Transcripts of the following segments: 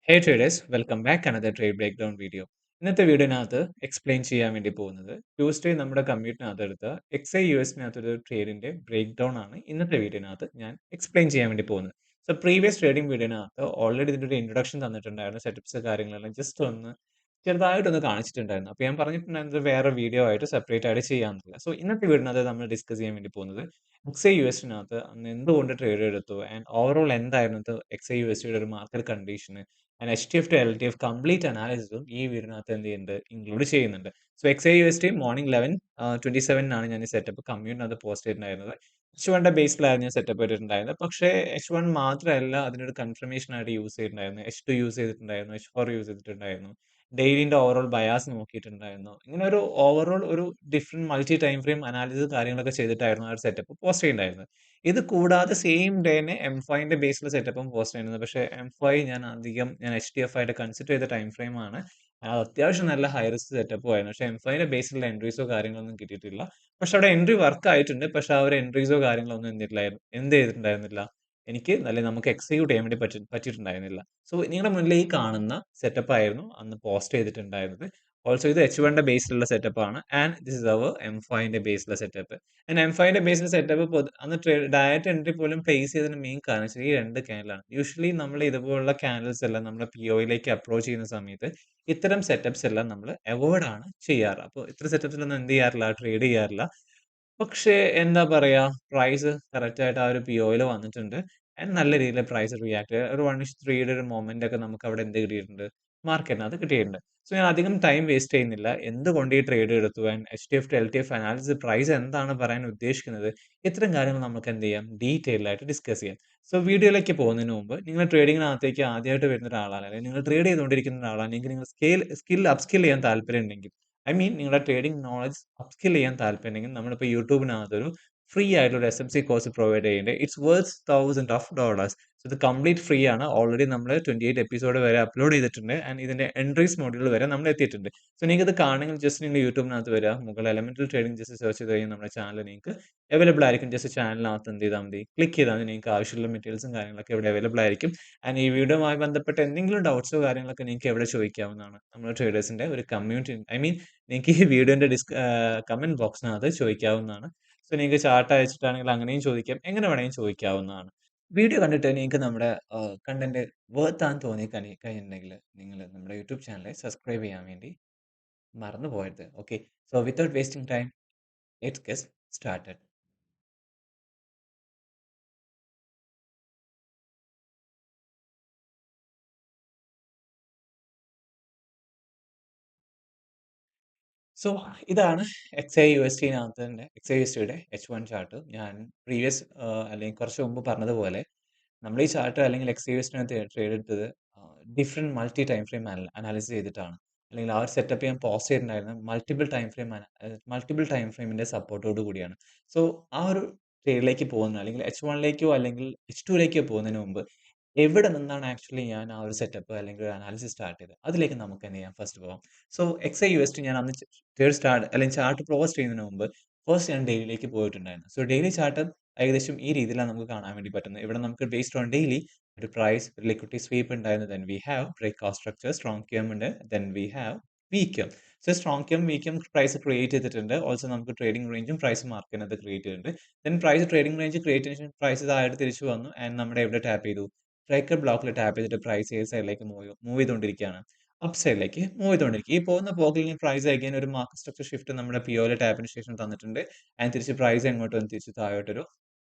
ഹേ traders welcome back another trade break down video. ഇന്നത്തെ വീഡിയോനകത്ത് explain ചെയ്യാൻ വേണ്ടി പോകുന്നത് ട്യൂസ്ഡേ നമ്മുടെ കമ്മ്യൂട്ടിനകത്ത് എടുത്ത എക്സ് ഐ യു എസിനകത്തൊരു ട്രേഡിന്റെ ബ്രേക്ക് ഡൗൺ ആണ് ഇന്നത്തെ വീഡിയോനകത്ത് ഞാൻ എക്സ്പ്ലെയിൻ ചെയ്യാൻ വേണ്ടി പോകുന്നത്. സോ പ്രീവിയസ് ട്രേഡിംഗ് വീഡിയോനകത്ത് ഓൾറെഡി ഇതിന്റെ ഒരു ഇൻട്രൊഡക്ഷൻ തന്നിട്ടുണ്ടായിരുന്നു, സെറ്റപ്സ് കാര്യങ്ങളെല്ലാം ജസ്റ്റ് ഒന്ന് ചെറുതായിട്ടൊന്ന് കാണിച്ചിട്ടുണ്ടായിരുന്നു. അപ്പോൾ ഞാൻ പറഞ്ഞിട്ടുണ്ടായിരുന്നത് വേറെ വീഡിയോ ആയിട്ട് സെപ്പറേറ്റ് ആയിട്ട് ചെയ്യാമെന്നില്ല. സോ ഇന്നത്തെ വീഡിയോനകത്ത് നമ്മൾ ഡിസ്കസ് ചെയ്യാൻ വേണ്ടി പോകുന്നത് എക്സ് ഐ യു എസിനകത്ത് അന്ന് എന്തുകൊണ്ട് ട്രേഡ് എടുത്തു ആൻഡ് ഓവറോൾ എന്തായിരുന്നു എക്സ് ഐ യു എസ് ഒരു market condition and H T F to L T F complete അനാലിസിസും ഈ വീടിനകത്ത് എന്ത് ചെയ്യുന്നുണ്ട്, ഇൻക്ലൂഡ് ചെയ്യുന്നുണ്ട്. So X I U S T morning 11:27 ഞാൻ ഈ സെറ്റപ്പ് കമ്മ്യൂണിനകത്ത് പോസ്റ്റ് ചെയ്തിട്ടുണ്ടായിരുന്നത്. എച്ച് വണ്ടെ ബേസിലായിരുന്നു ഞാൻ സെറ്റപ്പ് ചെയ്തിട്ടുണ്ടായിരുന്നത്. പക്ഷേ എച്ച് വൺ മാത്രമല്ല അതിനൊരു കൺഫർമേഷൻ ആയിട്ട് യൂസ് ചെയ്തിട്ടുണ്ടായിരുന്നു. എച്ച് ടു യൂസ് ചെയ്തിട്ടുണ്ടായിരുന്നു, എച്ച് ഫോർ യൂസ് ചെയ്തിട്ടുണ്ടായിരുന്നു, ഡെയിലിന്റെ ഓവറോൾ ബയാസ് നോക്കിയിട്ടുണ്ടായിരുന്നു. ഇങ്ങനെ ഒരു ഓവറോൾ ഒരു different multi time frame analysis കാര്യങ്ങളൊക്കെ ചെയ്തിട്ടായിരുന്നു ആ ഒരു സെറ്റപ്പ് പോസ്റ്റ് ചെയ്യുന്നുണ്ടായിരുന്നത്. ഇത് കൂടാതെ സെയിം ഡേനെ എം ഫൈവിന്റെ ബേസിൽ സെറ്റപ്പും പോസ്റ്റ് ചെയ്യുന്നത്. പക്ഷേ എം ഫൈവ് ഞാൻ എച്ച് ടി എഫ് ആയിട്ട് കൺസിഡർ ചെയ്ത ടൈം ഫ്രെയിം ആണ്. അത് അത്യാവശ്യം നല്ല ഹൈ റിസ്ക് സെറ്റപ്പും ആയിരുന്നു. പക്ഷേ എം ഫൈവിന്റെ ബേസിലുള്ള എൻട്രീസോ കാര്യങ്ങളൊന്നും കിട്ടിയിട്ടില്ല. പക്ഷെ അവിടെ എൻട്രി വർക്ക് ആയിട്ടുണ്ട്. പക്ഷെ ആ ഒരു എൻട്രീസോ കാര്യങ്ങളോ ഒന്നും എന്ത് ചെയ്തിട്ടുണ്ടായിരുന്നില്ല, എനിക്ക് നമുക്ക് എക്സിക്യൂട്ട് ചെയ്യാൻ വേണ്ടി പറ്റിയിട്ടുണ്ടായിരുന്നില്ല. സോ നിങ്ങളുടെ മുന്നിൽ ഈ കാണുന്ന സെറ്റപ്പ് ആയിരുന്നു അന്ന് പോസ്റ്റ് ചെയ്തിട്ടുണ്ടായിരുന്നത്. ഓൾസോ ഇത് എച്ച് വണ്ടെ ബേസിലുള്ള സെറ്റപ്പ് ആണ് and this is our M ഫൈവിന്റെ ബേസിലുള്ള സെറ്റപ്പ്. ആൻഡ് എം ഫൈവിന്റെ ബേസിലെ സെറ്റപ്പ് അന്ന് ഡയറക്റ്റ് എൻട്രി പോലും പ്ലേസ് ചെയ്തതിന് മെയിൻ കാരണം വെച്ചാൽ ഈ രണ്ട് ക്യാനലാണ്. യൂഷ്വലി നമ്മൾ ഇതുപോലുള്ള ക്യാനൽസ് എല്ലാം നമ്മുടെ പി ഒയിലേക്ക് അപ്രോച്ച് ചെയ്യുന്ന സമയത്ത് ഇത്തരം സെറ്റപ്സ് എല്ലാം നമ്മൾ അവോയ്ഡ് ആണ് ചെയ്യാറ്. അപ്പോൾ ഇത്തരം സെറ്റപ്സിലൊന്നും എന്ത് ചെയ്യാറില്ല, ട്രേഡ് ചെയ്യാറില്ല. പക്ഷേ എന്താ പറയാ, പ്രൈസ് കറക്റ്റ് ആയിട്ട് ആ ഒരു പിഒയിൽ വന്നിട്ടുണ്ട്. ആൻഡ് നല്ല രീതിയിൽ പ്രൈസ് റിയാക്ട് ചെയ്ത് ഒരു 1:3യുടെ ഒരു മൊമെന്റ് ഒക്കെ നമുക്ക് അവിടെ എന്ത് കിട്ടിയിട്ടുണ്ട്, മാർക്കറ്റിനകത്ത് കിട്ടിയിട്ടുണ്ട്. സോ ഞാൻ അധികം ടൈം വേസ്റ്റ് ചെയ്യുന്നില്ല. എന്തുകൊണ്ട് ഈ ട്രേഡ് എടുത്തു and H T F to L T F analysis price എന്താണ് പറയാൻ ഉദ്ദേശിക്കുന്നത്, ഇത്തരം കാര്യങ്ങൾ നമുക്ക് എന്ത് ചെയ്യാം, ഡീറ്റെയിൽ ആയിട്ട് ഡിസ്കസ് ചെയ്യാം. സോ വീഡിയോയിലേക്ക് പോകുന്നതിന് മുമ്പ് നിങ്ങൾ ട്രേഡിങ്ങിനകത്തേക്ക് ആദ്യമായിട്ട് വരുന്ന ഒരാളാണ്, അല്ലെങ്കിൽ നിങ്ങൾ ട്രേഡ് ചെയ്തുകൊണ്ടിരിക്കുന്ന ഒരാളാണെങ്കിൽ നിങ്ങൾ സ്കിൽ അപ്സ്കിൽ ചെയ്യാൻ താല്പര്യം ഉണ്ടെങ്കിൽ, ഐ മീൻ നിങ്ങളുടെ ട്രേഡിംഗ് നോളജ് അപ്സ്കിൽ ചെയ്യാൻ താല്പര്യമുണ്ടെങ്കിൽ നമ്മളിപ്പോൾ യൂട്യൂബിനകത്തൊരു ഫ്രീ ആയിട്ടുള്ള S M C course provide ചെയ്യുന്നുണ്ട്. It's worth $1000. സോ ഇത് കംപ്ലീറ്റ് ഫ്രീ ആണ്. ഓൾറെഡി നമ്മൾ 28 എപ്പിസോഡ് വരെ അപ്ലോഡ് ചെയ്തിട്ടുണ്ട് ആൻഡ് ഇതിന്റെ എൻട്രീസ് മോഡ്യൂൾ വരെ നമ്മൾ എത്തിയിട്ടുണ്ട്. സോ നിങ്ങൾക്ക് ഇത് കാണണമെങ്കിൽ ജസ്റ്റ് നിങ്ങൾ യൂട്യൂബിനകത്ത് വരിക, മുകളിൽ എലമെന്റൽ ട്രേഡിംഗ് ജസ്റ്റ് സെർച്ച് ചെയ്ത് കഴിഞ്ഞാൽ നമ്മുടെ ചാനൽ നിങ്ങൾക്ക് അവൈലബിൾ ആയിരിക്കും. ജസ്റ്റ് ചാനലിനകത്ത് എന്ത് ചെയ്താൽ മതി, ക്ലിക്ക് ചെയ്താൽ മതി, നിങ്ങൾക്ക് ആവശ്യമുള്ള മെറ്റീരിയൽസും കാര്യങ്ങളൊക്കെ ഇവിടെ അവൈലബിൾ ആയിരിക്കും. ആൻഡ് ഈ വീഡിയോയുമായി ബന്ധപ്പെട്ട് എന്തെങ്കിലും ഡൗട്ട്സോ കാര്യങ്ങളൊക്കെ നിങ്ങൾക്ക് എവിടെ ചോദിക്കാവുന്നതാണ്. നമ്മുടെ ട്രേഡേഴ്സിന്റെ ഒരു കമ്മ്യൂണിറ്റി, ഐ മീൻ നിങ്ങൾക്ക് ഈ വീഡിയോന്റെ കമന്റ് ബോക്സിനകത്ത് ചോദിക്കാവുന്നതാണ്. സോ നിങ്ങൾക്ക് ചാർട്ട് അയച്ചിട്ടാണെങ്കിൽ അങ്ങനെയും ചോദിക്കാം, എങ്ങനെ വേണമെങ്കിലും ചോദിക്കാവുന്നതാണ്. വീഡിയോ കണ്ടിട്ട് നിങ്ങൾക്ക് നമ്മുടെ കണ്ടന്റ് വർത്ത് ആണെന്ന് കഴിഞ്ഞിട്ടുണ്ടെങ്കിൽ നിങ്ങൾ നമ്മുടെ യൂട്യൂബ് ചാനൽ സബ്സ്ക്രൈബ് ചെയ്യാൻ വേണ്ടി മറന്നു പോകരുത്. Okay, so without wasting time let's get started. So ഇതാണ് എക്സ് ഐ യു എസ് ടിനകത്തിന്റെ എക്സ് ഐ യു എസ് ടിയുടെ എച്ച് വൺ ചാർട്ട്. ഞാൻ പ്രീവിയസ് അല്ലെങ്കിൽ കുറച്ച് മുമ്പ് പറഞ്ഞതുപോലെ നമ്മൾ ഈ ചാർട്ട് അല്ലെങ്കിൽ എക്സ് യു എസിനകത്ത് ട്രേഡ് എടുത്തത് different multi time frame analysis ചെയ്തിട്ടാണ്. അല്ലെങ്കിൽ ആ ഒരു സെറ്റപ്പ് ഞാൻ പോസ്റ്റ് ചെയ്തിട്ടുണ്ടായിരുന്നത് മൾട്ടിപ്പിൾ ടൈം ഫ്രെയിമിന്റെ സപ്പോർട്ടോട് കൂടിയാണ്. സോ ആ ഒരു ട്രേഡിലേക്ക് പോകുന്ന അല്ലെങ്കിൽ എച്ച് വണ്ണിലേക്കോ അല്ലെങ്കിൽ എച്ച് ടുവിലേക്കോ പോകുന്നതിന് മുമ്പ് എവിടെ നിന്നാണ് ആക്ച്വലി ഞാൻ ആ ഒരു സെറ്റപ്പ് അല്ലെങ്കിൽ ഒരു അനാലിസിസ് സ്റ്റാർട്ട് ചെയ്തത്, അതിലേക്ക് നമുക്ക് എന്ത് ചെയ്യാം, ഫസ്റ്റ് പോകാം. So X I U S T ഞാൻ അന്ന് ട്രേഡ് സ്റ്റാർട്ട് അല്ലെങ്കിൽ ചാർട്ട് പോസ്റ്റ് ചെയ്യുന്നതിന് മുമ്പ് ഫസ്റ്റ് ഞാൻ ഡെയിലിയിലേക്ക് പോയിട്ടുണ്ടായിരുന്നു. സോ ഡെയിലി ചാർട്ട് ഏകദേശം ഈ രീതിയിലാണ് നമുക്ക് കാണാൻ വേണ്ടി പറ്റുന്നത്. ഇവിടെ നമുക്ക് ബേസ്ഡ് ഓൺ ഡെയിലി ഒരു പ്രൈസ്, ഒരു ലിക്വിഡിറ്റി സ്വീപ്പ് ഉണ്ടായിരുന്നു. Then we have break of structure, strong QM ഉണ്ട്, then we have weak QM. So strong QM weak QM price create ചെയ്തിട്ടുണ്ട്. ഓൾസോ നമുക്ക് ട്രേഡിംഗ് റേഞ്ചും പ്രൈസ് മാർക്ക് ചെയ്യുന്നത് ക്രിയേറ്റ് ചെയ്തിട്ടുണ്ട്. Then price trading range create ചെയ്തതിന് price താഴെ തിരിച്ചു വന്നു ആൻഡ് നമ്മുടെ എവിടെ ടാപ്പ് ചെയ്തു, ബ്രേക്കർ ബ്ലോക്കിൽ ടാപ്പ് ചെയ്തിട്ട് പ്രൈസ് ഏത് സൈഡിലേക്ക് മൂവ് ചെയ്തുകൊണ്ടിരിക്കുകയാണ്, അപ്പ് സൈഡിലേക്ക് മൂവ് ചെയ്തുകൊണ്ടിരിക്കും. ഈ പോകുന്ന പോക്കിൽ പ്രൈസ് അഗൈൻ ഒരു മാർക്കറ്റ് സ്ട്രക്ചർ ഷിഫ്റ്റ് നമ്മുടെ പിഒയിലെ ടാപ്പിന് ശേഷം തന്നിട്ടുണ്ട്. ആൻഡ് തിരിച്ച് പ്രൈസ് എങ്ങോട്ട് വന്ന് തിരിച്ച് താഴോട്ടൊരു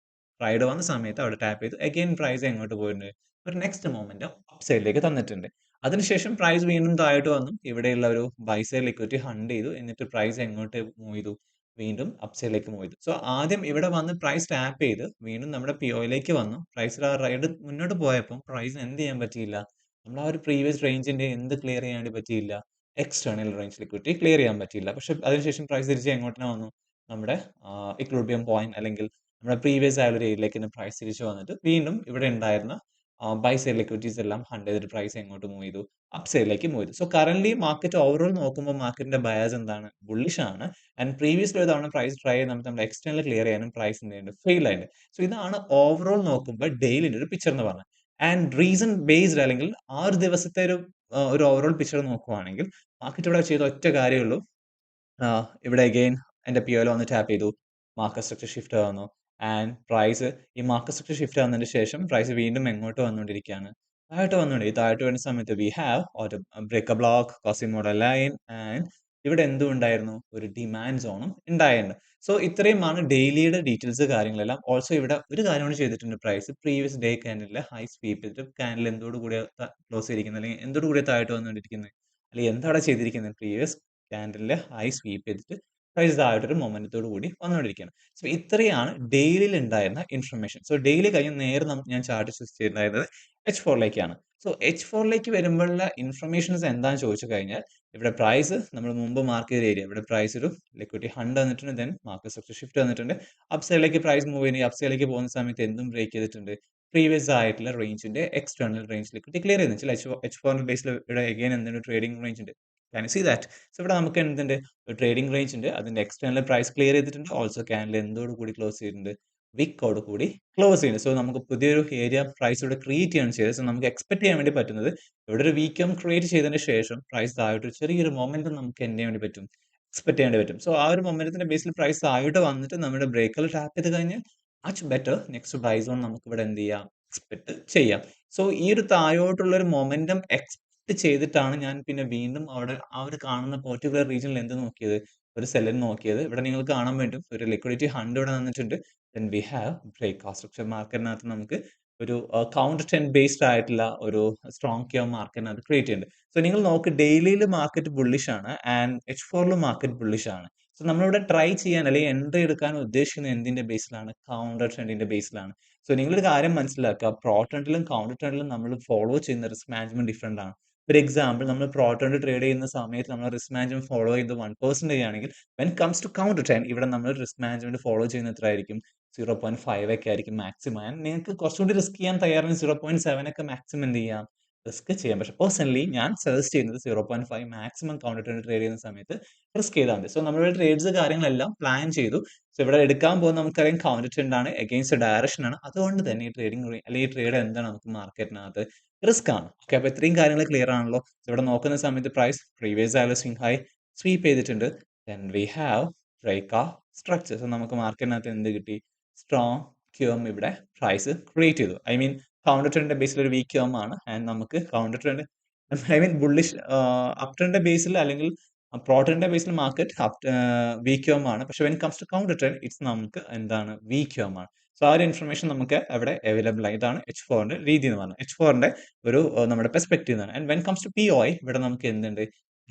റൈഡ് വന്ന സമയത്ത് അവിടെ ടാപ്പ് ചെയ്തു അഗൈൻ പ്രൈസ് എങ്ങോട്ട് പോയിട്ടുണ്ട്, ഒരു നെക്സ്റ്റ് മൊമെന്റ് അപ്പ് സൈഡിലേക്ക് തന്നിട്ടുണ്ട്. അതിനുശേഷം പ്രൈസ് വീണ്ടും താഴോട്ട് വന്നു, ഇവിടെയുള്ള ഒരു ബൈ സൈഡ് ലിക്വിഡിറ്റി ഹണ്ട് ചെയ്തു, എന്നിട്ട് പ്രൈസ് എങ്ങോട്ട് മൂവ് ചെയ്തു, വീണ്ടും അപ്പ് സൈഡിലേക്ക് മൂവ് ചെയ്തു. സോ ആദ്യം ഇവിടെ വന്ന് പ്രൈസ് ടാപ്പ് ചെയ്ത് വീണ്ടും നമ്മുടെ പിഒയിലേക്ക് വന്നു. പ്രൈസിൽ ആ റൈഡ് മുന്നോട്ട് പോയപ്പോൾ പ്രൈസിന് എന്ത് ചെയ്യാൻ പറ്റിയില്ല, നമ്മൾ ആ ഒരു പ്രീവിയസ് റേഞ്ചിന്റെ എന്ത് ക്ലിയർ ചെയ്യാൻ വേണ്ടി പറ്റിയില്ല, എക്സ്റ്റേണൽ റേഞ്ച് ലിക്വിഡിറ്റി ക്ലിയർ ചെയ്യാൻ പറ്റിയില്ല. പക്ഷെ അതിനുശേഷം പ്രൈസ് തിരിച്ച് എങ്ങോട്ടാണ് വന്നു, നമ്മുടെ ഇക്വിലിബ്രിയം പോയിന്റ് അല്ലെങ്കിൽ നമ്മുടെ പ്രീവിയസ് ആയ ഒരു ഏരിയയിലേക്ക് പ്രൈസ് തിരിച്ചു വന്നിട്ട് വീണ്ടും ഇവിടെ ഉണ്ടായിരുന്ന ബൈ സൈഡ് ലിക്വിഡിറ്റീസ് എല്ലാം ഹണ്ട് ചെയ്തിട്ട് പ്രൈസ് എങ്ങോട്ട് മൂവ് ചെയ്തു, അപ്പ് സൈഡിലേക്ക് മൂവ് ചെയ്തു. സോ കറന്റ് മാർക്കറ്റ് ഓവറോൾ നോക്കുമ്പോൾ മാർക്കറ്റിന്റെ ബയാസ് എന്താണ്, ബുള്ളിഷ് ആണ്. ആൻഡ് പ്രീവിയസ്ലി ഒരു തവണ പ്രൈസ് ട്രൈ ചെയ്ത് നമ്മുടെ എക്സ്റ്റേണൽ ക്ലിയർ ചെയ്യാനും പ്രൈസ് എന്ത് ചെയ്യുന്നുണ്ട്, ഫെയിൽ ആയിട്ട്. സോ ഇതാണ് ഓവറോൾ നോക്കുമ്പോൾ ഡെയിലിന്റെ ഒരു പിക്ചർ എന്ന് പറഞ്ഞത്. ആൻഡ് റീസൺ ബേസ്ഡ് അല്ലെങ്കിൽ ആ ഒരു ദിവസത്തെ ഒരു ഓവറോൾ പിക്ചർ നോക്കുവാണെങ്കിൽ മാർക്കറ്റ് ഇവിടെ ചെയ്ത ഒറ്റ കാര്യമുള്ളൂ. ഇവിടെ അഗെയിൻ എൻ്റെ POയിൽ വന്ന് ടാപ്പ് ചെയ്തു. മാർക്കറ്റ് സ്ട്രക്ചർ ഷിഫ്റ്റ് ആവുന്നു. ആൻഡ് പ്രൈസ് ഈ മാർക്കറ്റ് സ്ട്രക്ചർ ഷിഫ്റ്റ് ആവുന്നതിന് ശേഷം പ്രൈസ് വീണ്ടും എങ്ങോട്ട് വന്നുകൊണ്ടിരിക്കുകയാണ്? താഴോട്ട് വന്നുകൊണ്ട് ഈ താഴോട്ട് വരുന്ന സമയത്ത് വി ഹാവ് ഒരു break a block, crossing model line and ഇവിടെ എന്തും ഉണ്ടായിരുന്നു? ഒരു ഡിമാൻഡ് സോണും ഉണ്ടായിരുന്നു. സോ ഇത്രയുമാണ് ഡെയിലിയുടെ ഡീറ്റെയിൽസ് കാര്യങ്ങളെല്ലാം. ഓൾസോ ഇവിടെ ഒരു കാര്യം കൂടി ചെയ്തിട്ടുണ്ട് പ്രൈസ്. പ്രീവിയസ് ഡേ ക്യാൻഡിലിലെ ഹൈ സ്വീപ്പ് ചെയ്തിട്ട് ക്യാൻഡിൽ എന്തോട് കൂടിയ ക്ലോസ് ചെയ്തിരിക്കുന്നത് അല്ലെങ്കിൽ എന്തോട് കൂടിയ താഴോട്ട് വന്നുകൊണ്ടിരിക്കുന്നത് അല്ലെങ്കിൽ എന്താണ് ചെയ്തിരിക്കുന്നത്? പ്രീവിയസ് ക്യാൻഡിലിലെ ഹൈ സ്വീപ്പ് ചെയ്തിട്ട് പ്രൈസ് താഴോട്ടൊരു മൊമെന്റത്തോട് കൂടി വന്നുകൊണ്ടിരിക്കുകയാണ്. സോ ഇത്രയാണ് ഡെയിലിയിൽ ഉണ്ടായിരുന്ന ഇൻഫർമേഷൻ. സോ ഡെയിലി കഴിഞ്ഞ് നേരെ ഞാൻ ചാർട്ട് ചൂസ് ചെയ്തിട്ടുണ്ടായിരുന്നത് H4ലേക്കാണ്. സോ H4ലേക്ക് വരുമ്പോഴുള്ള ഇൻഫർമേഷൻസ് എന്താണെന്ന് ചോദിച്ചു കഴിഞ്ഞാൽ ഇവിടെ പ്രൈസ് നമ്മൾ മുമ്പ് മാർക്ക് ചെയ്ത ഏരിയ ഇവിടെ പ്രൈസ് ഒരു ലിക്വിഡിറ്റി 100 വന്നിട്ടുണ്ട്. ദെൻ മാർക്കറ്റ് സ്ട്രക്ചർ ഷിഫ്റ്റ് വന്നിട്ടുണ്ട്. അപ്പ് സൈഡിലേക്ക് പ്രൈസ് മൂവ് ചെയ്യുന്ന അപ്പ് സൈഡിലേക്ക് പോകുന്ന സമയത്ത് എന്തും ബ്രേക്ക് ചെയ്തിട്ടുണ്ട്. പ്രീവിയസ് ആയിട്ടുള്ള റേഞ്ചിന്റെ എക്സ്റ്റേണൽ റേഞ്ചിലേക്ക് ഡിക്ലെയർ ചെയ്യുന്നു. H4 ബേസിൽ ഇവിടെ അഗൈൻ എന്തുണ്ട് ട്രേഡിംഗ് റേഞ്ച് ഉണ്ട്. Can you see that? So ഇവിടെ നമുക്ക് എന്തുണ്ട് ഒരു ട്രേഡിംഗ് റേഞ്ച് ഉണ്ട്. അതിന്റെ എക്സ്റ്റേണൽ പ്രൈസ് ക്ലിയർ ചെയ്തിട്ടുണ്ട്. ഓൾസോ ക്യാൻഡിൽ എന്തോട് കൂടി ക്ലോസ് ചെയ്തിട്ടുണ്ട്? വിക്കോട് കൂടി ക്ലോസ് ചെയ്യുന്നത്. സോ നമുക്ക് പുതിയൊരു ഏരിയ പ്രൈസ് ഇവിടെ ക്രിയേറ്റ് ചെയ്യാണ് ചെയ്തത്. സോ നമുക്ക് എക്സ്പെക്ട് ചെയ്യാൻ വേണ്ടി പറ്റുന്നത് ഇവിടെ ഒരു വീക്കം ക്രിയേറ്റ് ചെയ്തതിന് ശേഷം പ്രൈസ് താഴോട്ട് ഒരു ചെറിയൊരു മൊമെന്റം നമുക്ക് എന്ത് ചെയ്യാൻ വേണ്ടി പറ്റും? എക്സ്പെക്ട് ചെയ്യാൻ വേണ്ടി പറ്റും. സോ ആ ഒരു മൊമെന്റത്തിന്റെ ബേസിൽ പ്രൈസ് താഴോട്ട് വന്നിട്ട് നമ്മുടെ ബ്രേക്കറിൽ ടാപ്പ് ചെയ്ത് കഴിഞ്ഞാൽ much better next price on നമുക്ക് ഇവിടെ എന്ത് ചെയ്യാം? എക്സ്പെക്ട് ചെയ്യാം. സോ ഈ ഒരു താഴോട്ടുള്ള ഒരു മൊമെന്റം എക്സ്പെക്ട് ചെയ്തിട്ടാണ് ഞാൻ പിന്നെ വീണ്ടും അവിടെ ആ ഒരു കാണുന്ന പെർട്ടിക്കുലർ റീജിയനിൽ എന്ത് നോക്കിയത്? ഒരു സെല്ലിന് നോക്കിയത്. ഇവിടെ നിങ്ങൾക്ക് കാണാൻ പറ്റും ഒരു ലിക്വിഡിറ്റി 100 ഇവിടെ വന്നിട്ടുണ്ട്. ദെൻ വി ഹാവ് ബ്രേക്ക് ആ സ്ട്രക്ചർ മാർക്കറ്റിനകത്ത് നമുക്ക് ഒരു കൗണ്ടർ ട്രെൻഡ് ബേസ്ഡ് ആയിട്ടുള്ള ഒരു സ്ട്രോങ് ക്യോ മാർക്കറ്റിനകത്ത് ക്രിയേറ്റ് ചെയ്യുന്നുണ്ട്. സോ നിങ്ങൾ നോക്ക് ഡെയിലിയിൽ മാർക്കറ്റ് ബുള്ളിഷ് ആണ് ആൻഡ് H4ലും മാർക്കറ്റ് ബുള്ളിഷ് ആണ്. സോ നമ്മളിവിടെ ട്രൈ ചെയ്യാൻ അല്ലെങ്കിൽ എൻട്രി എടുക്കാൻ ഉദ്ദേശിക്കുന്നത് എന്തിന്റെ ബേസിലാണ്? കൗണ്ടർ ട്രെൻഡിന്റെ ബേസിലാണ്. സോ നിങ്ങളൊരു കാര്യം മനസ്സിലാക്കുക പ്രോ ട്രെൻഡിലും കൗണ്ടർ ട്രെൻഡിലും നമ്മൾ ഫോളോ ചെയ്യുന്ന റിസ്ക് മാനേജ്മെന്റ് ഡിഫറെന്റ് ആണ്. ഫോർ എക്സാമ്പിൾ നമ്മൾ പ്രോ ട്രെൻഡ് ട്രേഡ് ചെയ്യുന്ന സമയത്ത് നമ്മൾ റിസ്ക് മാനേജ്മെന്റ് ഫോളോ ചെയ്യുന്നത് 1% ആണെങ്കിൽ when comes to counter trend ഇവിടെ നമ്മൾ റിസ്ക് മാനേജ്മെന്റ് ഫോളോ ചെയ്യുന്ന എത്രയായിരിക്കും? 0.5 ഒക്കെ ആയിരിക്കും മാക്സിമം. നിങ്ങൾക്ക് കുറച്ചുകൂടി റിസ്ക് ചെയ്യാൻ തയ്യാറാണെങ്കിൽ 0.7 ഒക്കെ മാക്സിമം എന്ത് ചെയ്യാം? റിസ്ക് ചെയ്യാം. പക്ഷെ പേഴ്സണലി ഞാൻ സജസ്റ്റ് ചെയ്യുന്നത് 0.5 മാക്സിമം കൗണ്ടർ ട്രെൻഡ് ട്രേഡ് ചെയ്യുന്ന സമയത്ത് റിസ്ക് ചെയ്താൽ മതി. സോ നമ്മളുടെ ട്രേഡ്സ് കാര്യങ്ങളെല്ലാം പ്ലാൻ ചെയ്തു. സോ ഇവിടെ എടുക്കാൻ പോകുന്ന നമുക്കറിയാം കൗണ്ടർ ട്രെൻഡ് ആണ്, അഗെയിൻസ്റ്റ് ഡയറക്ഷൻ ആണ്. അതുകൊണ്ട് തന്നെ ഈ ട്രേഡിംഗ് അല്ലെങ്കിൽ ഈ ട്രേഡ് എന്താണ് നമുക്ക് മാർക്കറ്റിനകത്ത് റിസ്ക് ആണ്. ഓക്കെ, അപ്പോൾ ഇത്രയും കാര്യങ്ങൾ ക്ലിയർ ആണല്ലോ. സോ ഇവിടെ നോക്കുന്ന സമയത്ത് പ്രൈസ് പ്രീവിയസ് ആയാലും സ്വിംഗ് ഹൈ സ്വീപ്പ് ചെയ്തിട്ടുണ്ട്. ദെൻ വി ഹാവ് ബ്രേക്ക് ആ സ്ട്രക്ചർ. സോ നമുക്ക് മാർക്കറ്റിനകത്ത് എന്ത് കിട്ടി? സ്ട്രോങ് ക്യൂം ഇവിടെ പ്രൈസ് ക്രിയേറ്റ് ചെയ്തു. ഐ മീൻ കൗണ്ടർ ട്രെൻഡിന്റെ ബേസിൽ ഒരു വീക്ക് ക്യൂം ആണ് ആൻഡ് നമുക്ക് counter trend I mean bullish up ട്രെൻഡിന്റെ ബേസിൽ അല്ലെങ്കിൽ പ്രോ ട്രെൻഡിന്റെ ബേസിൽ മാർക്കറ്റ് വീക്ക് ക്യൂം ആണ്. പക്ഷെ when comes to counter trend it's നമുക്ക് എന്താണ് വീക്ക് ക്യൂം ആണ്. സോ ആ ഒരു ഇൻഫർമേഷൻ നമുക്ക് അവിടെ അവൈലബിൾ ആയി. ഇതാണ് H4ന്റെ രീതി എന്ന് പറഞ്ഞത്. H4ന്റെ ഒരു നമ്മുടെ പെർസ്പെക്റ്റീവ് എന്നാണ്. And when comes to POI ഇവിടെ നമുക്ക് എന്തുണ്ട്?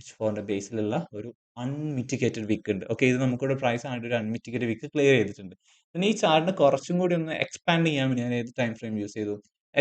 H4ന്റെ ബേസിലുള്ള ഒരു അൺമിറ്റിഗേറ്റഡ് വീക്ക് ഉണ്ട്. ഓക്കെ, ഇത് നമുക്കിവിടെ പ്രൈസ് ആയിട്ട് ഒരു അൺമിറ്റിഗേറ്റഡ് വീക്ക് ക്ലിയർ ചെയ്തിട്ടുണ്ട്. പിന്നെ ഈ ചാർട്ടിന് കുറച്ചും കൂടി ഒന്ന് എക്സ്പാൻഡ് ചെയ്യാൻ വേണ്ടി ഞാൻ ഏത് ടൈം ഫ്രെയിം യൂസ് ചെയ്തു?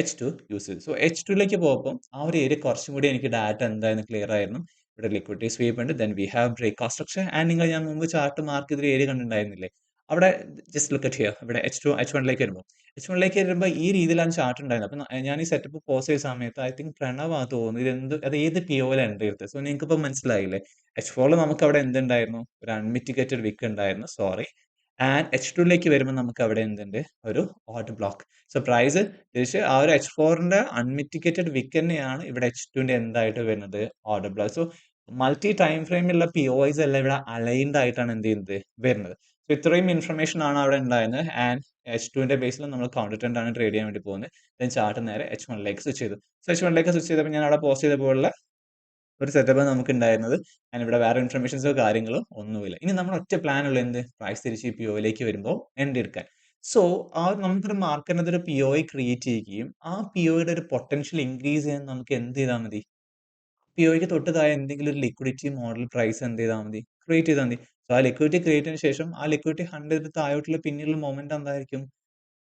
H2 യൂസ് ചെയ്തു. സോ H2ലേക്ക് പോകുമ്പോൾ ആ ഒരു ഏരിയ കുറച്ചും കൂടി എനിക്ക് ഡാറ്റ എന്തായെന്ന് ക്ലിയർ ആയിരുന്നു. ഇവിടെ ലിക്വിഡിറ്റി സ്വീപ്പ് ഉണ്ട്. ദെൻ വി ഹാവ് ബ്രേക്ക് ആ സ്ട്രക്ചർ ആൻഡ് നിങ്ങൾ ഞാൻ മുമ്പ് ചാർട്ട് മാർക്ക് ചെയ്തൊരു ഏരിയ കണ്ടിട്ടുണ്ടായിരുന്നില്ലേ? അവിടെ ജസ്റ്റ് ലുക്ക് അറ്റ് ഹിയർ. ഇവിടെ H1ലേക്ക് വരുമ്പോൾ ഈ രീതിയിലാണ് ചാർട്ട് ഉണ്ടായിരുന്നത്. അപ്പോൾ ഞാൻ ഈ സെറ്റപ്പ് പോസ് ചെയ്ത സമയത്ത് ഐ തിങ്ക് പ്രണവ് ആ തോന്നുന്നു അത് ഏത് POയിലാണ് എൻട്രി എടുത്തത്. സോ നിങ്ങൾക്കിപ്പോൾ മനസ്സിലായില്ലേ? H4ൽ നമുക്ക് അവിടെ എന്തുണ്ടായിരുന്നു? ഒരു അൺമിറ്റിഗേറ്റഡ് വിക്ക് ഉണ്ടായിരുന്നു. സോറി. ആൻഡ് H2ലേക്ക് വരുമ്പോൾ നമുക്ക് അവിടെ എന്തുണ്ട്? ഒരു ഓർഡർ ബ്ലോക്ക്. സോ പ്രൈസ് തിരിച്ച് ആ ഒരു H4ന്റെ അൺമിറ്റിഗേറ്റഡ് വിക്ക് തന്നെയാണ് ഇവിടെ H2ന്റെ എന്തായിട്ട് വരുന്നത്? Order block. So multi time ഫ്രെയിമിലുള്ള POIs എല്ലാം ഇവിടെ അലൈൻഡ് ആയിട്ടാണ് എന്ത് ചെയ്യുന്നത്? വരുന്നത്. സോ ഇത്രയും ഇൻഫർമേഷൻ ആണ് അവിടെ ഉണ്ടായിരുന്നത്. ആൻഡ് H2ന്റെ ബേസിൽ നമ്മൾ കൗണ്ടർ ട്രെൻഡ് ആണ് ട്രേഡ് ചെയ്യാൻ വേണ്ടി പോകുന്നത്. ദെൻ ചാർട്ട് നേരെ H1ലേക്ക് സ്വിച്ച് ചെയ്തു. സോ H1ലേക്ക് സ്വിച്ച് ചെയ്തപ്പോൾ ഞാൻ അവിടെ പോസ്റ്റ് ചെയ്തപ്പോഴുള്ള ഒരു സെറ്റപ്പ് നമുക്ക് ഉണ്ടായിരുന്നത്. ആൻഡ് ഇവിടെ വേറെ ഇൻഫർമേഷൻസോ കാര്യങ്ങളോ ഒന്നുമില്ല. ഇനി നമ്മൾ ഒറ്റ പ്ലാൻ ഉള്ള എന്ത്? പ്രൈസ് തിരിച്ച് ഈ POയിലേക്ക് വരുമ്പോൾ എൻട്രി എടുക്കാൻ. സോ ആ നമുക്കൊരു മാർക്കറ്റിനകത്ത് ഒരു POI ക്രിയേറ്റ് ചെയ്യുകയും ആ POയുടെ ഒരു പൊട്ടൻഷ്യൽ ഇൻക്രീസ് ചെയ്യാൻ നമുക്ക് എന്ത് ചെയ്താൽ മതി? POയ്ക്ക് തൊട്ട് താഴെ എന്തെങ്കിലും ഒരു ലിക്വിഡിറ്റി മോഡൽ പ്രൈസ് എന്ത് ചെയ്താൽ മതി? ക്രിയേറ്റ് ചെയ്താൽ മതി. സോ ആ ലിക്വിഡിറ്റി ക്രിയേറ്റ് ചെയ്തതിന് ശേഷം ആ ലിക്വിഡിറ്റി 100 താഴോട്ടുള്ള പിന്നീടുള്ള മൊമെന്റ് എന്തായിരിക്കും?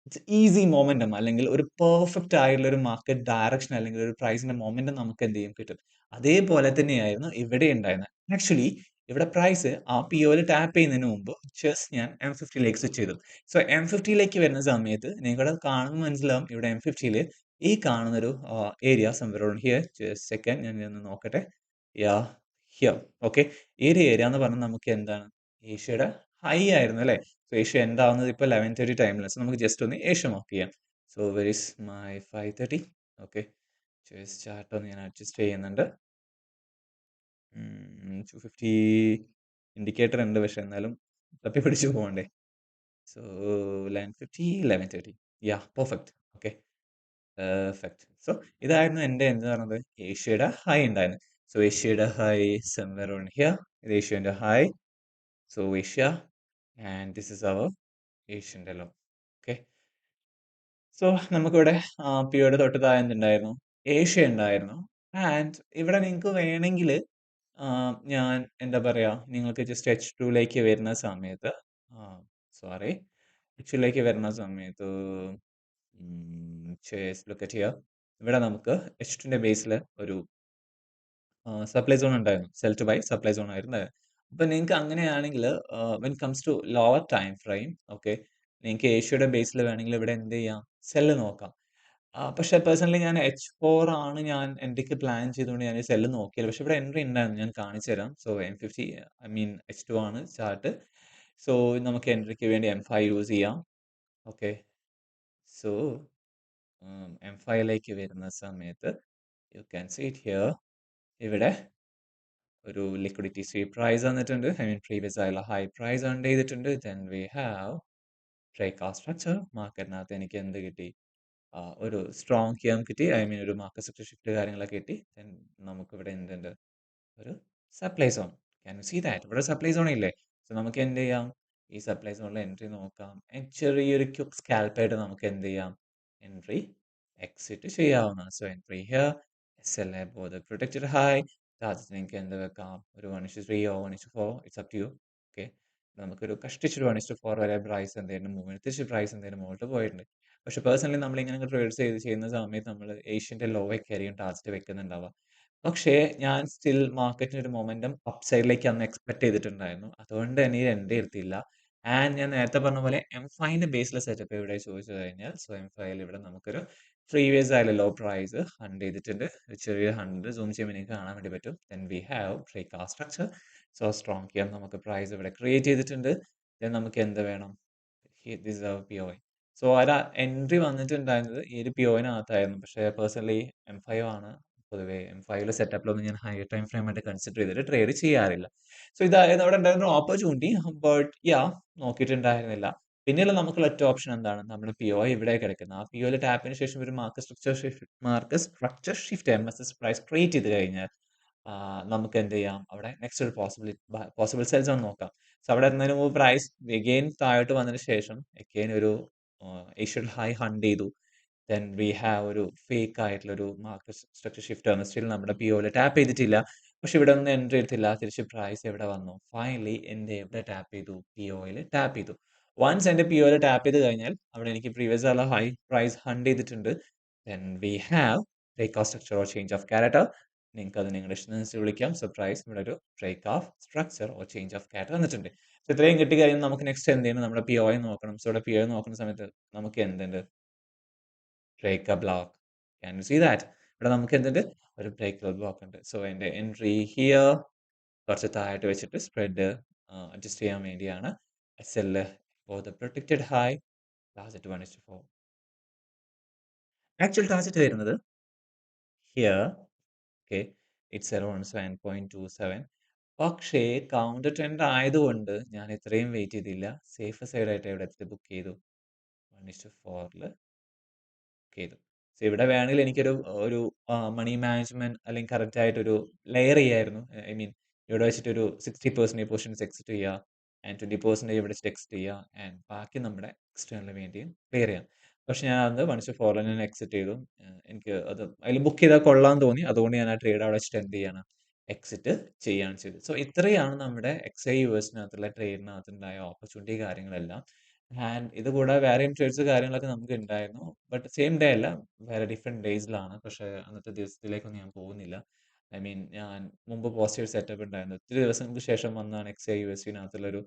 ഇറ്റ്സ് ഈസി മൊമെന്റം അല്ലെങ്കിൽ ഒരു പെർഫെക്റ്റ് ആയിട്ടുള്ള ഒരു മാർക്കറ്റ് ഡയറക്ഷൻ അല്ലെങ്കിൽ ഒരു പ്രൈസിന്റെ മൊമെന്റം നമുക്ക് എന്ത് ചെയ്യും? കിട്ടും. അതേപോലെ തന്നെയായിരുന്നു ഇവിടെ ഉണ്ടായിരുന്നത്. ആക്ച്വലി ഇവിടെ പ്രൈസ് ആ POയിൽ ടാപ്പ് ചെയ്യുന്നതിന് മുമ്പ് ജസ്റ്റ് ഞാൻ M50ലേക്ക് സ്വിച്ച് ചെയ്തു. സോ M50ലേക്ക് വരുന്ന സമയത്ത് നിങ്ങൾക്കത് കാണുമ്പോൾ മനസ്സിലാവും ഇവിടെ M50യിൽ ഈ കാണുന്നൊരു area somewhere around here. Just second ഞാൻ ഇതൊന്ന് നോക്കട്ടെ. Yeah here. ഓക്കെ, ഈ ഒരു ഏരിയ എന്ന് പറഞ്ഞാൽ നമുക്ക് എന്താണ്? ഏഷ്യയുടെ ഹൈ ആയിരുന്നു അല്ലേ? സോ ഏഷ്യ എൻഡ് ആവുന്നത് ഇപ്പോൾ 11:30 ടൈമിലാണ്. സോ നമുക്ക് ജസ്റ്റ് ഒന്ന് ഏഷ്യ മാർക്ക് ചെയ്യാം. So were is my 5:30? Okay. Choice chart ഒന്ന് ഞാൻ അഡ്ജസ്റ്റ് ചെയ്യുന്നുണ്ട്. 250 ഇൻഡിക്കേറ്റർ ഉണ്ട്. പക്ഷെ എന്നാലും തപ്പിപ്പിടിച്ച് പോകണ്ടേ. So 1150, 1130. Yeah! Perfect. Okay. Perfect. So ഇതായിരുന്നു എന്റെ എന്ത് പറയുന്നത് ഏഷ്യയുടെ ഹൈ ഉണ്ടായിരുന്നു. സോ ഏഷ്യയുടെ ഹൈ സംവെയർ അറൗണ്ട് ഹിയർ. ഇത് ഏഷ്യന്റെ high. So Asia and this is our ഏഷ്യന്റെ ലോ. ഓക്കെ. സോ നമുക്കിവിടെ പിയുടെ തൊട്ട് താഴെ എന്തുണ്ടായിരുന്നു? ഏഷ്യ ഉണ്ടായിരുന്നു. ആൻഡ് ഇവിടെ നിങ്ങൾക്ക് വേണമെങ്കിൽ ഞാൻ എന്താ പറയാ നിങ്ങൾക്ക് ജസ്റ്റ് H2ലേക്ക് വരുന്ന സമയത്ത് സോറി H2ലേക്ക് വരുന്ന സമയത്ത് ലുക്ക് അറ്റ് ഹിയർ. ഇവിടെ നമുക്ക് H2ന്റെ ബേസിൽ ഒരു സപ്ലൈ സോൺ ഉണ്ടായിരുന്നു. Sell to buy supply zone ആയിരുന്നു. അപ്പൊ നിങ്ങൾക്ക് അങ്ങനെയാണെങ്കിൽ when comes to lower time frame okay നിങ്ങൾക്ക് ഏഷ്യയുടെ ബേസിൽ വേണമെങ്കിൽ ഇവിടെ എന്ത് ചെയ്യാം സെല്ല് നോക്കാം. പക്ഷെ പേഴ്സണലി ഞാൻ H4 ആണ് ഞാൻ എൻട്രിക്ക് പ്ലാൻ ചെയ്തുകൊണ്ട് ഞാൻ സെല്ല് നോക്കിയത്. പക്ഷെ ഇവിടെ എൻട്രി ഉണ്ടായിരുന്നു. ഞാൻ കാണിച്ചു തരാം. So M50 I mean H2 ആണ് ചാർട്ട്. സോ നമുക്ക് എൻട്രിക്ക് വേണ്ടി M5 യൂസ് ചെയ്യാം. ഓക്കെ. സോ M5ലേക്ക് വരുന്ന സമയത്ത് you can see it here. ഇവിടെ ഒരു ലിക്വിഡിറ്റി സ്വീപ്പ് പ്രൈസ് വന്നിട്ടുണ്ട്. ഐ മീൻ പ്രീവിയസ് ആയുള്ള ഹൈ പ്രൈസ് ഏൺ ചെയ്തിട്ടുണ്ട്. Then we have breakout structure. മാർക്കറ്റിനകത്ത് എനിക്ക് എന്ത് കിട്ടി? ഒരു സ്ട്രോങ് കിയം കിട്ടി. ഐ മീൻ ഒരു മാർക്കറ്റ് സ്ട്രക്ചർ ഷിഫ്റ്റ് കാര്യങ്ങളൊക്കെ കിട്ടി. ദെൻ നമുക്കിവിടെ എന്തുണ്ട്? ഒരു supply zone. Can you see that? ഇവിടെ സപ്ലൈ സോൺ ഇല്ലേ? സോ നമുക്ക് എന്ത് ചെയ്യാം? ഈ സപ്ലൈ സോണിൽ എൻട്രി നോക്കാം. ചെറിയൊരു ക്വിക്ക് സ്കാൽപ്പായിട്ട് നമുക്ക് എന്ത് ചെയ്യാം? എൻട്രി എക്സിറ്റ് ചെയ്യാവുന്നതാണ്. So entry here. SL above the protected high. Target നിങ്ങൾക്ക് എന്ത് വെക്കാം? ഒരു 1:3 or 1:4 it's up to you. Okay. നമുക്കൊരു കഷ്ടിച്ചൊരു 1:4 വരെ പ്രൈസ് എന്തായിരുന്നു മൂവ്മെന്റ് തിരിച്ച് പ്രൈസ് എന്തായാലും മുകളിലോട്ട് പോയിട്ടുണ്ട്. പക്ഷെ പേഴ്സണലി നമ്മൾ ഇങ്ങനെ ട്രേഡ് ചെയ്യുന്ന സമയത്ത് നമ്മൾ ഏഷ്യന്റെ ലോയൊക്കെ ആയിരിക്കും ടാർഗറ്റ് വെക്കുന്നുണ്ടാവുക. പക്ഷേ ഞാൻ സ്റ്റിൽ മാർക്കറ്റിന് ഒരു മൊമെന്റം അപ് സൈഡിലേക്ക് അന്ന് എക്സ്പെക്ട് ചെയ്തിട്ടുണ്ടായിരുന്നു. അതുകൊണ്ട് തന്നെ ഇത് എന്റെ അടുത്തില്ല. ആൻഡ് ഞാൻ നേരത്തെ പറഞ്ഞ പോലെ M5ന്റെ ബേസിലെ സെറ്റപ്പ് ഇവിടെ ചോദിച്ചു കഴിഞ്ഞാൽ സോ M5ൽ ഇവിടെ നമുക്കൊരു പ്രീവിയസ് ആയുള്ള ലോ പ്രൈസ് ഹണ്ട് ചെയ്തിട്ടുണ്ട്. ഒരു ചെറിയ ഹണ്ട് സൂം ചെയ്യുമ്പോൾ നിങ്ങൾക്ക് കാണാൻ വേണ്ടി പറ്റും. Then we have breakout structure. So strong QM നമുക്ക് പ്രൈസ് ഇവിടെ ക്രിയേറ്റ് ചെയ്തിട്ടുണ്ട്. ദെൻ നമുക്ക് എന്ത് വേണം? This POI. സോ ഒരു എൻട്രി വന്നിട്ടുണ്ടായിരുന്നത് ഈ ഒരു POIനകത്തായിരുന്നു. പക്ഷേ പേഴ്സണലി M5 ആണ് പൊതുവേ M5ലെ സെറ്റപ്പിലൊന്നും ഞാൻ ഹൈ ടൈം ഫ്രെയിം ആയിട്ട് കൺസിഡർ ചെയ്തിട്ട് ട്രേഡ് ചെയ്യാറില്ല. സോ ഇതായിരുന്നു അവിടെ ഉണ്ടായിരുന്ന ഓപ്പർച്യൂണിറ്റി. ബട്ട് നോക്കിയിട്ടുണ്ടായിരുന്നില്ല. പിന്നെയുള്ള നമുക്കുള്ള ഒറ്റ ഓപ്ഷൻ എന്താണ്? നമ്മുടെ POI ഇവിടെ കിടക്കുന്നത്. ആ POയിൽ ടാപ്പിന് ശേഷം ഒരു market structure shift MSS price create ചെയ്ത് കഴിഞ്ഞാൽ നമുക്ക് എന്ത് ചെയ്യാം? അവിടെ നെക്സ്റ്റ് ഒരു പോസിബിൾ സെൽസ് ആണ് നോക്കാം. സോ അവിടെ എത്തുന്നതിന് മുമ്പ് പ്രൈസ് എഗെയിൻ താഴോട്ട് വന്നതിന് ശേഷം എഗെയിൻ ഒരു ഏഷ്യൻ ഹൈ ഹണ്ട് ചെയ്തു. ദെൻ വി ഹാവ് ഒരു ഫേക്ക് ആയിട്ടുള്ള ഒരു മാർക്കറ്റ് സ്ട്രക്ചർ ഷിഫ്റ്റ് ആണ്. സ്റ്റിൽ നമ്മുടെ POയിൽ ടാപ്പ് ചെയ്തിട്ടില്ല. പക്ഷെ ഇവിടെ ഒന്നും എൻട്രി എടുത്തില്ല. തിരിച്ച് പ്രൈസ് എവിടെ വന്നു? ഫൈനലി എന്റെ എവിടെ ടാപ്പ് ചെയ്തു? POയിൽ ടാപ്പ് ചെയ്തു. വൺസ് എന്റെ POയിൽ ടാപ്പ് ചെയ്ത് കഴിഞ്ഞാൽ അവിടെ എനിക്ക് പ്രീവിയസ് ഉള്ള ഹൈ പ്രൈസ് ഹണ്ട് ചെയ്തിട്ടുണ്ട്. Then we have breakout structure or change of character. നിങ്ങൾക്ക് അത് നിങ്ങളുടെ ഇഷ്ടത്തിനനുസരിച്ച് വിളിക്കാം. സോ പ്രൈസ് ഇവിടെ ഒരു break of structure or change of character വന്നിട്ടുണ്ട്. സോ ഇത്രയും കിട്ടി കഴിഞ്ഞാൽ നമുക്ക് നെക്സ്റ്റ് എന്ത് ചെയ്യണം? നമ്മുടെ POI നോക്കണം. സോ ഇവിടെ POI നോക്കുന്ന സമയത്ത് നമുക്ക് എന്തുണ്ട്? Break block. Can you see that? ഇവിടെ നമുക്ക് എന്തുണ്ട്? ഒരു ബ്രേക്ക് ബ്ലോക്ക് ഉണ്ട്. സോ എന്റെ എൻട്രി ഹിയർ കുറച്ച് താഴോട്ട് വെച്ചിട്ട് സ്പ്രെഡ് അഡ്ജസ്റ്റ് ചെയ്യാൻ വേണ്ടിയാണ്. SL for the protected high target 1:4. Actual target വരുന്നത് ഹിയർ. ഓക്കെ. It's around 7.27. പക്ഷേ കൗണ്ടർ ട്രെൻഡ് ആയതുകൊണ്ട് ഞാൻ ഇത്രയും വെയിറ്റ് ചെയ്തില്ല. സേഫ് സൈഡ് ആയിട്ട് ഇവിടെ എത്തി ബുക്ക് ചെയ്തു. 1:4ൽ ചെയ്തു. സോ ഇവിടെ വേണമെങ്കിൽ എനിക്കൊരു ഒരു മണി മാനേജ്മെന്റ് അല്ലെങ്കിൽ കറക്റ്റ് ആയിട്ടൊരു ലെയർ ചെയ്യായിരുന്നു. ഐ മീൻ ഇവിടെ വെച്ചിട്ടൊരു 60% പോർഷൻസ് എക്സിറ്റ് ചെയ്യുക ആൻഡ് 20% ഇവിടെ വെച്ചിട്ട് എക്സിറ്റ് ചെയ്യുക ആൻഡ് ബാക്കി നമ്മുടെ എക്സ്റ്റേണലിന് വേണ്ടിയും ക്ലിയർ ചെയ്യാം. പക്ഷെ ഞാൻ അത് 1:4 ഞാൻ എക്സിറ്റ് ചെയ്തു. എനിക്ക് അത് അതിൽ ബുക്ക് ചെയ്താൽ കൊള്ളാൻ തോന്നി. അതുകൊണ്ട് ഞാൻ ആ ട്രേഡ് അവിടെ വെച്ചിട്ട് എന്ത് ചെയ്യാണ്? എക്സിറ്റ് ചെയ്യാണ് ചെയ്തത്. സോ ഇത്രയാണ് നമ്മുടെ XAUSനകത്തുള്ള ട്രേഡിനകത്തുണ്ടായ ഓപ്പർച്യൂണിറ്റി കാര്യങ്ങളെല്ലാം. ആൻഡ് ഇത് കൂടാതെ വേറെയും ട്രേഡ്സ് കാര്യങ്ങളൊക്കെ നമുക്ക് ഉണ്ടായിരുന്നു. ബട്ട് സെയിം ഡേ അല്ല. വേറെ ഡിഫറെന്റ് ഡേയ്സിലാണ്. പക്ഷേ അന്നത്തെ ദിവസത്തിലേക്കൊന്നും ഞാൻ പോകുന്നില്ല. ഐ മീൻ ഞാൻ മുമ്പ് പോസിറ്റീവ് സെറ്റപ്പ് ഉണ്ടായിരുന്നു. ഒത്തിരി ദിവസങ്ങൾക്ക് ശേഷം വന്നാണ് XAUSനകത്തുള്ളൊരു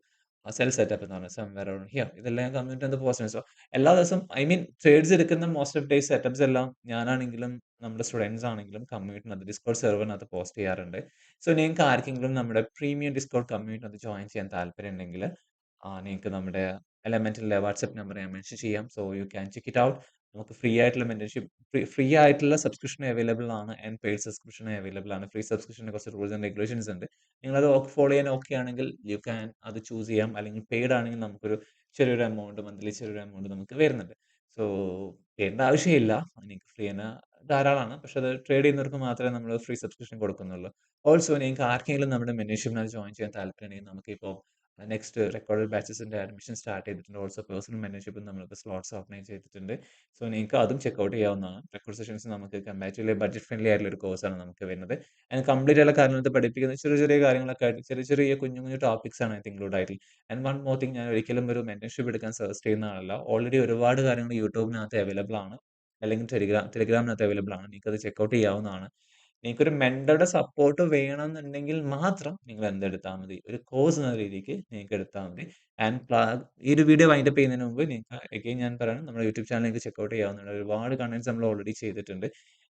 സെൽ സെറ്റപ്പ് എന്ന് പറഞ്ഞത് സംവെയർ അറൗണ്ട് ഹിയർ. ഇതെല്ലാം കമ്മ്യൂണിറ്റി എന്ത് പോസിറ്റീവ്. സോ എല്ലാ ദിവസവും ഐ മീൻ ട്രേഡ്സ് എടുക്കുന്ന മോസ്റ്റ് ഓഫ് ഡേയ്സ് സെറ്റപ്സ് എല്ലാം ഞാനാണെങ്കിലും നമ്മുടെ സ്റ്റുഡൻസ് ആണെങ്കിലും കമ്മ്യൂണിറ്റിനകത്ത് ഡിസ്കോഡ് സെർവറിനകത്ത് പോസ്റ്റ് ചെയ്യാറുണ്ട്. സോ നിങ്ങൾക്ക് ആർക്കെങ്കിലും നമ്മുടെ പ്രീമിയം ഡിസ്കോഡ് കമ്മ്യൂണിറ്റിനകത്ത് ജോയിൻ ചെയ്യാൻ താല്പര്യം ഉണ്ടെങ്കിൽ നിങ്ങൾക്ക് നമ്മുടെ എലമെന്റിലെ വാട്സ്ആപ്പ് നമ്പർ ഞാൻ മെൻഷൻ ചെയ്യാം. So you can check it out. നമുക്ക് ഫ്രീ ആയിട്ടുള്ള മെന്റർഷിപ്പ് ഫ്രീ ആയിട്ടുള്ള സബ്സ്ക്രിപ്ഷൻ അവൈലബിൾ ആണ് ആൻഡ് പെയ്ഡ് സബ്സ്ക്രിപ്ഷൻ അവൈലബിൾ ആണ്. ഫ്രീ സബ്സ്ക്രിപ്ഷന് കുറച്ച് റൂൾസ് ആൻഡ് റെഗുലേഷൻസ് ഉണ്ട്. നിങ്ങളത് ഫോളോ ചെയ്യാൻ ഓക്കെ ആണെങ്കിൽ യു ക്യാൻ അത് ചൂസ് ചെയ്യാം. അല്ലെങ്കിൽ പെയ്ഡ് ആണെങ്കിൽ നമുക്കൊരു ചെറിയൊരു എമൗണ്ട് മന്ത്ലി ചെറിയൊരു എമൗണ്ട് നമുക്ക് വരുന്നുണ്ട്. സോ ചെയ്യേണ്ട ആവശ്യമില്ല. നിങ്ങൾക്ക് ഫ്രീ തന്നെ ധാരാളമാണ്. പക്ഷെ അത് ട്രേഡ് ചെയ്യുന്നവർക്ക് മാത്രമേ നമ്മൾ ഫ്രീ സബ്സ്ക്രിപ്ഷൻ കൊടുക്കുന്നുള്ളൂ. ഓൾസോ നിങ്ങൾക്ക് ആർക്കെങ്കിലും നമ്മുടെ മെമ്പർഷിപ്പിനകത്ത് ജോയിൻ ചെയ്യാൻ താല്പര്യമുണ്ടെങ്കിൽ നമുക്കിപ്പോൾ നെക്സ്റ്റ് റെക്കോർഡഡ് ബാച്ചസിന്റെ അഡ്മിഷൻ സ്റ്റാർട്ട് ചെയ്തിട്ടുണ്ട്. ഓൾസോ പേഴ്സണൽ മെമ്പർഷിപ്പ് നമ്മളിപ്പോൾ സ്ലോട്ട്സ് ഓർഗനൈസ് ചെയ്തിട്ടുണ്ട്. സോ നിങ്ങൾക്ക് അതും ചെക്കൗട്ട് ചെയ്യാവുന്നതാണ്. റെക്കോർഡ് സെഷൻസ് നമുക്ക് കമ്പാരിറ്റീവ്ലി ബഡ്ജറ്റ് ഫ്രണ്ട്ലി ആയിട്ടുള്ള ഒരു കോഴ്സാണ് നമുക്ക് വരുന്നത്. ആൻഡ് കംപ്ലീറ്റ് ആയിട്ടുള്ള കാര്യങ്ങളൊക്കെ പഠിപ്പിക്കുന്നത് ചെറിയ ചെറിയ കാര്യങ്ങളൊക്കെ ആയിട്ട് ചെറിയ ചെറിയ കുഞ്ഞു കുഞ്ഞു ടോപ്പിക്സ് ആണ് അതിനകത്ത് ഇൻക്ലൂഡ് ആയിട്ടുള്ളത്. ആൻഡ് വൺ മോർ തിങ്, ഞാൻ ഒരിക്കലും ഒരു മെന്റർഷിപ്പ് എടുക്കാൻ സജസ്റ്റ് ചെയ്യുന്ന ആളല്ല. ഓൾറെഡി ഒരുപാട് കാര്യങ്ങൾ യൂട്യൂബിനകത്ത് അവൈലബിൾ ആണ്. അല്ലെങ്കിൽ ടെലിഗ്രാമിനകത്ത് അവൈലബിൾ ആണ്. നിങ്ങൾക്കത് ചെക്കൗട്ട് ചെയ്യാവുന്നതാണ്. നിങ്ങൾക്കൊരു മെന്ററുടെ സപ്പോർട്ട് വേണമെന്നുണ്ടെങ്കിൽ മാത്രം നിങ്ങൾ എന്തെടുത്താൽ മതി, ഒരു കോഴ്സ് എന്ന രീതിക്ക് നിങ്ങൾക്ക് എടുത്താൽ മതി. ആൻഡ് ഈ ഒരു വീഡിയോ വൈൻഡപ്പ് ചെയ്യുന്നതിന് മുമ്പ് നിങ്ങൾക്ക് അഗെയിൻ ഞാൻ പറയണം, നമ്മുടെ യൂട്യൂബ് ചാനൽ നിങ്ങൾക്ക് ചെക്കൗട്ട് ചെയ്യാവുന്നതാണ്. ഒരുപാട് കണ്ടന്റ്സ് നമ്മൾ ഓൾറെഡി ചെയ്തിട്ടുണ്ട്.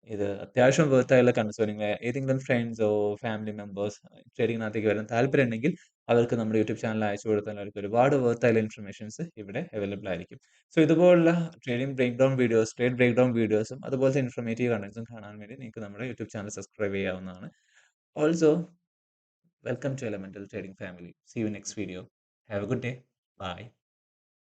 ഇത് അത്യാവശ്യം വർത്ത് ആയുള്ള കണ്ടന്റ്സ്. നിങ്ങൾ ഏതെങ്കിലും ഫ്രണ്ട്സോ ഫാമിലി മെമ്പേഴ്സ് ട്രേഡിങ്ങിനകത്തേക്ക് വരാൻ താല്പര്യം ഉണ്ടെങ്കിൽ അവർക്ക് നമ്മുടെ യൂട്യൂബ് ചാനൽ അയച്ചു കൊടുത്താൽ അവർക്ക് ഒരുപാട് വർത്ത് ആയുള്ള ഇൻഫർമേഷൻസ് ഇവിടെ അവൈലബിൾ ആയിരിക്കും. സോ ഇതുപോലുള്ള trading break down videos, trade break down വീഡിയോസും അതുപോലത്തെ ഇൻഫർമേറ്റീവ് കണ്ടന്റ്സും കാണാൻ വേണ്ടി നിങ്ങൾക്ക് നമ്മുടെ യൂട്യൂബ് ചാനൽ സബ്സ്ക്രൈബ് ചെയ്യാവുന്നതാണ്. Also welcome to elemental trading family. See you next video. Have a good day. By.